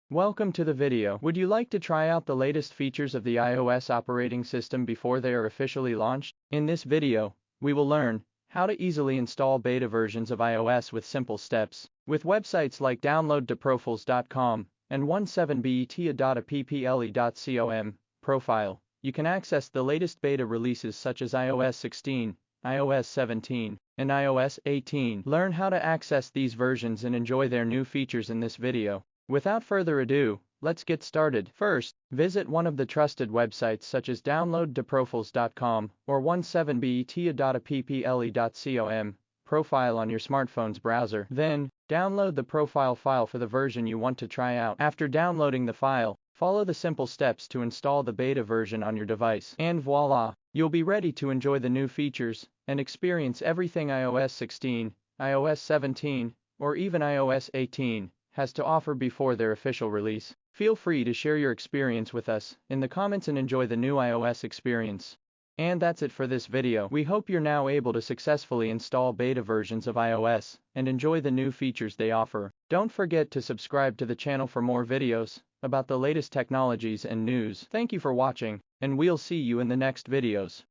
Welcome to the video. Would you like to try out the latest features of the iOS operating system before they are officially launched? In this video, we will learn how to easily install beta versions of iOS with simple steps. With websites like downloadtoprofils.com and 17beta.apple.com profile, you can access the latest beta releases such as iOS 16, iOS 17, and iOS 18. Learn how to access these versions and enjoy their new features in this video. Without further ado, let's get started. First, visit one of the trusted websites such as downloadtoprofils.com or 17beta.apple.com profile on your smartphone's browser. Then, download the profile file for the version you want to try out. After downloading the file, follow the simple steps to install the beta version on your device. And voila, you'll be ready to enjoy the new features and experience everything iOS 16, iOS 17, or even iOS 18 has to offer before their official release. Feel free to share your experience with us in the comments and enjoy the new iOS experience. And that's it for this video. We hope you're now able to successfully install beta versions of iOS and enjoy the new features they offer. Don't forget to subscribe to the channel for more videos about the latest technologies and news. Thank you for watching, and we'll see you in the next videos.